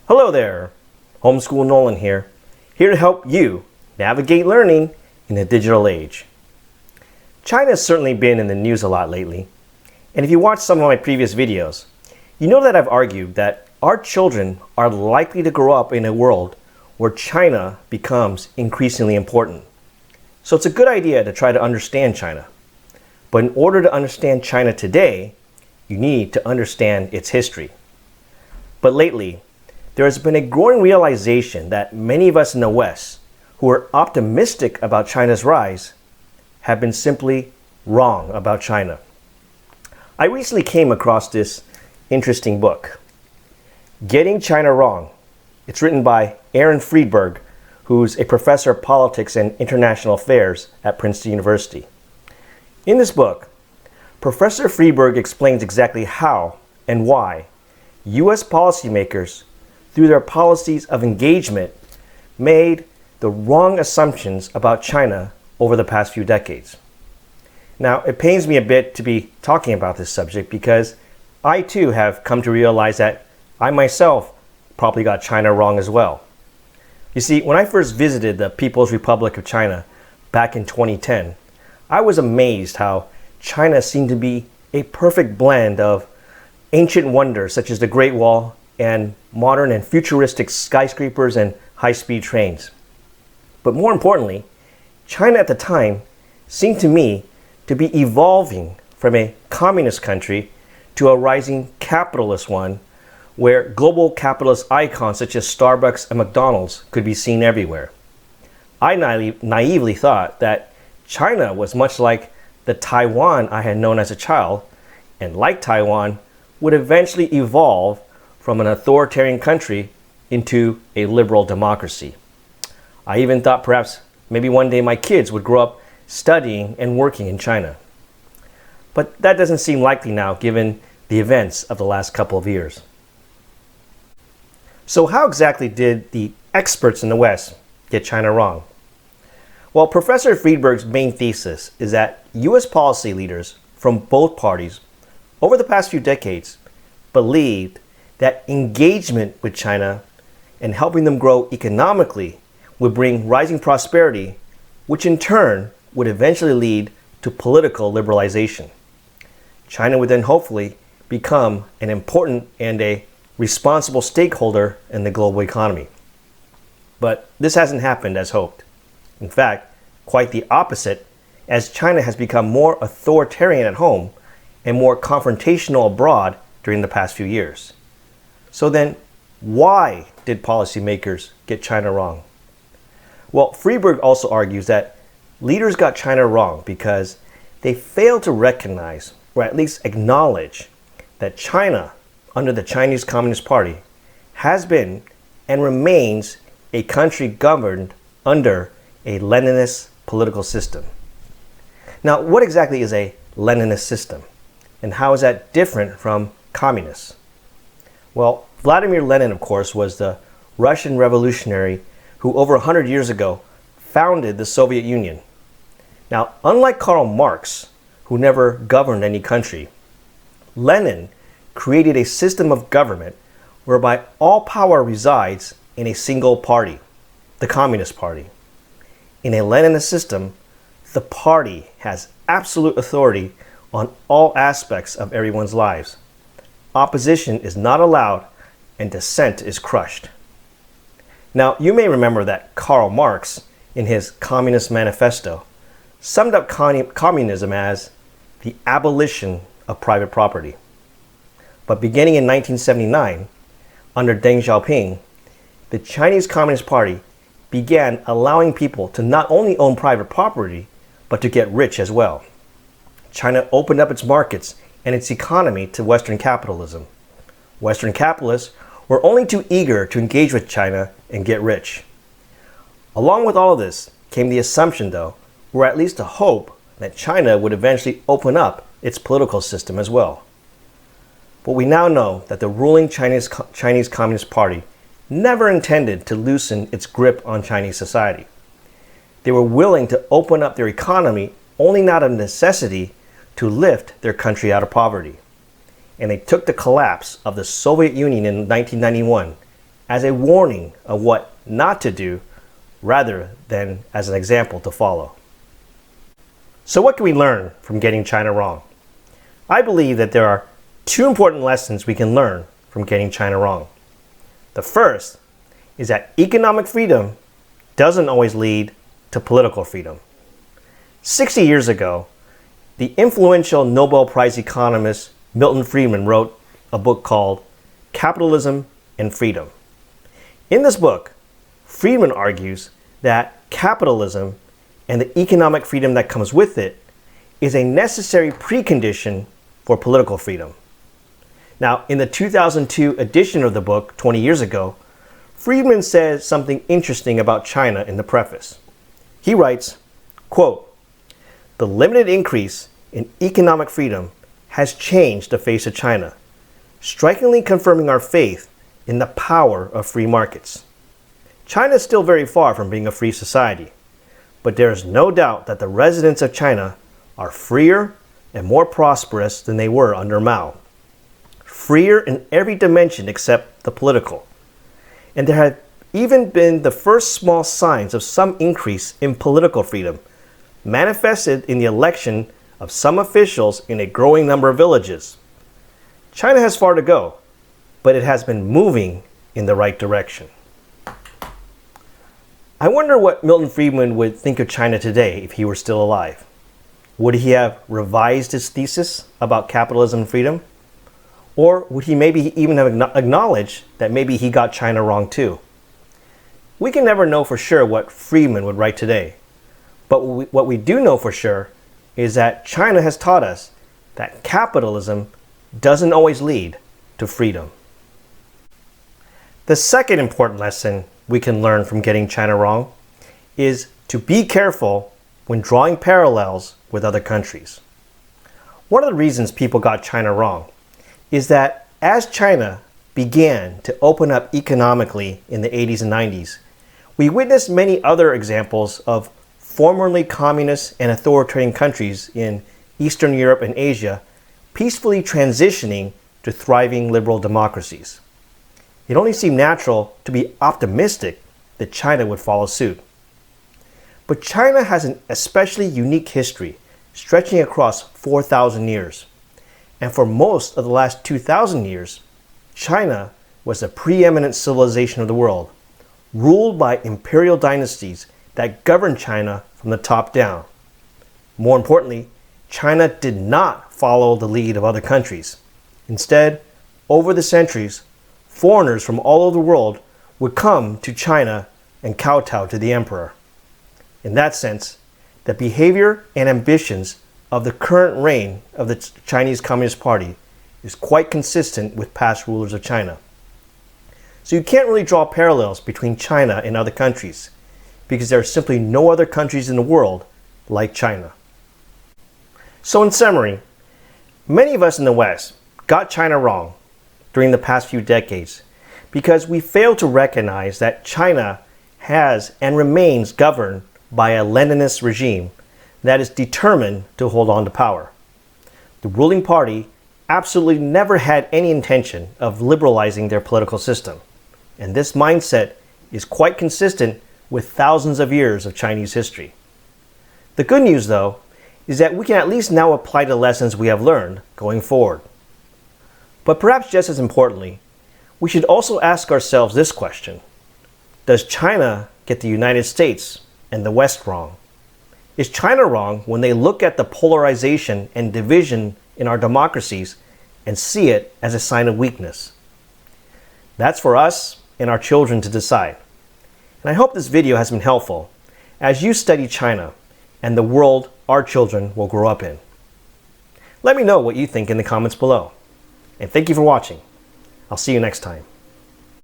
Hello there, Homeschool Nolan here to help you navigate learning in the digital age. China has certainly been in the news a lot lately, and if you watch some of my previous videos, you know that I've argued that our children are likely to grow up in a world where China becomes increasingly important. So it's a good idea to try to understand China. But in order to understand China today, you need to understand its history. But lately, there has been a growing realization that many of us in the West who are optimistic about China's rise have been simply wrong about China. I recently came across this interesting book, Getting China Wrong. It's written by Aaron Friedberg, who's a professor of politics and international affairs at Princeton University. In this book, Professor Friedberg explains exactly how and why U.S. policymakers, through their policies of engagement, made the wrong assumptions about China over the past few decades. Now, it pains me a bit to be talking about this subject because I too have come to realize that I myself probably got China wrong as well. You see, when I first visited the People's Republic of China back in 2010, I was amazed how China seemed to be a perfect blend of ancient wonders such as the Great Wall and modern and futuristic skyscrapers and high-speed trains. But more importantly, China at the time seemed to me to be evolving from a communist country to a rising capitalist one, where global capitalist icons such as Starbucks and McDonald's could be seen everywhere. I naively thought that China was much like the Taiwan I had known as a child, and like Taiwan, would eventually evolve from an authoritarian country into a liberal democracy. I even thought perhaps maybe one day my kids would grow up studying and working in China. But that doesn't seem likely now given the events of the last couple of years. So how exactly did the experts in the West get China wrong? Well, Professor Friedberg's main thesis is that U.S. policy leaders from both parties over the past few decades believed that engagement with China and helping them grow economically would bring rising prosperity, which in turn would eventually lead to political liberalization. China would then hopefully become an important and a responsible stakeholder in the global economy. But this hasn't happened as hoped. In fact, quite the opposite, as China has become more authoritarian at home and more confrontational abroad during the past few years. So then, why did policymakers get China wrong? Well, Friedberg also argues that leaders got China wrong because they failed to recognize, or at least acknowledge, that China, under the Chinese Communist Party, has been and remains a country governed under a Leninist political system. Now, what exactly is a Leninist system? And how is that different from communists? Well, Vladimir Lenin, of course, was the Russian revolutionary who over 100 years ago founded the Soviet Union. Now, unlike Karl Marx, who never governed any country, Lenin created a system of government whereby all power resides in a single party, the Communist Party. In a Leninist system, the party has absolute authority on all aspects of everyone's lives. Opposition is not allowed and dissent is crushed. Now, you may remember that Karl Marx, in his Communist Manifesto, summed up communism as the abolition of private property. But beginning in 1979, under Deng Xiaoping, the Chinese Communist Party began allowing people to not only own private property, but to get rich as well. China opened up its markets and its economy to Western capitalism. Western capitalists were only too eager to engage with China and get rich. Along with all of this came the assumption, though, or at least a hope, that China would eventually open up its political system as well. But we now know that the ruling Chinese Communist Party never intended to loosen its grip on Chinese society. They were willing to open up their economy only out of necessity to lift their country out of poverty. And they took the collapse of the Soviet Union in 1991 as a warning of what not to do rather than as an example to follow. So what can we learn from getting China wrong? I believe that there are two important lessons we can learn from getting China wrong. The first is that economic freedom doesn't always lead to political freedom. 60 years ago, the influential Nobel Prize economist Milton Friedman wrote a book called Capitalism and Freedom. In this book, Friedman argues that capitalism and the economic freedom that comes with it is a necessary precondition for political freedom. Now, in the 2002 edition of the book, 20 years ago, Friedman says something interesting about China in the preface. He writes, quote, "The limited increase in economic freedom has changed the face of China, strikingly confirming our faith in the power of free markets. China is still very far from being a free society, but there is no doubt that the residents of China are freer and more prosperous than they were under Mao. Freer in every dimension except the political. And there have even been the first small signs of some increase in political freedom, manifested in the election of some officials in a growing number of villages. China has far to go, but it has been moving in the right direction." I wonder what Milton Friedman would think of China today if he were still alive. Would he have revised his thesis about capitalism and freedom? Or would he maybe even have acknowledged that maybe he got China wrong too? We can never know for sure what Friedman would write today. But what we do know for sure is that China has taught us that capitalism doesn't always lead to freedom. The second important lesson we can learn from getting China wrong is to be careful when drawing parallels with other countries. One of the reasons people got China wrong is that as China began to open up economically in the 80s and 90s, we witnessed many other examples of formerly communist and authoritarian countries in Eastern Europe and Asia peacefully transitioning to thriving liberal democracies. It only seemed natural to be optimistic that China would follow suit. But China has an especially unique history stretching across 4,000 years. And for most of the last 2,000 years, China was the preeminent civilization of the world, ruled by imperial dynasties that governed China from the top down. More importantly, China did not follow the lead of other countries. Instead, over the centuries, foreigners from all over the world would come to China and kowtow to the emperor. In that sense, the behavior and ambitions of the current reign of the Chinese Communist Party is quite consistent with past rulers of China. So you can't really draw parallels between China and other countries, because there are simply no other countries in the world like China. So in summary, many of us in the West got China wrong during the past few decades because we failed to recognize that China has and remains governed by a Leninist regime that is determined to hold on to power. The ruling party absolutely never had any intention of liberalizing their political system, and this mindset is quite consistent with thousands of years of Chinese history. The good news, though, is that we can at least now apply the lessons we have learned going forward. But perhaps just as importantly, we should also ask ourselves this question: does China get the United States and the West wrong? Is China wrong when they look at the polarization and division in our democracies and see it as a sign of weakness? That's for us and our children to decide. And I hope this video has been helpful as you study China and the world our children will grow up in. Let me know what you think in the comments below. And thank you for watching. I'll see you next time.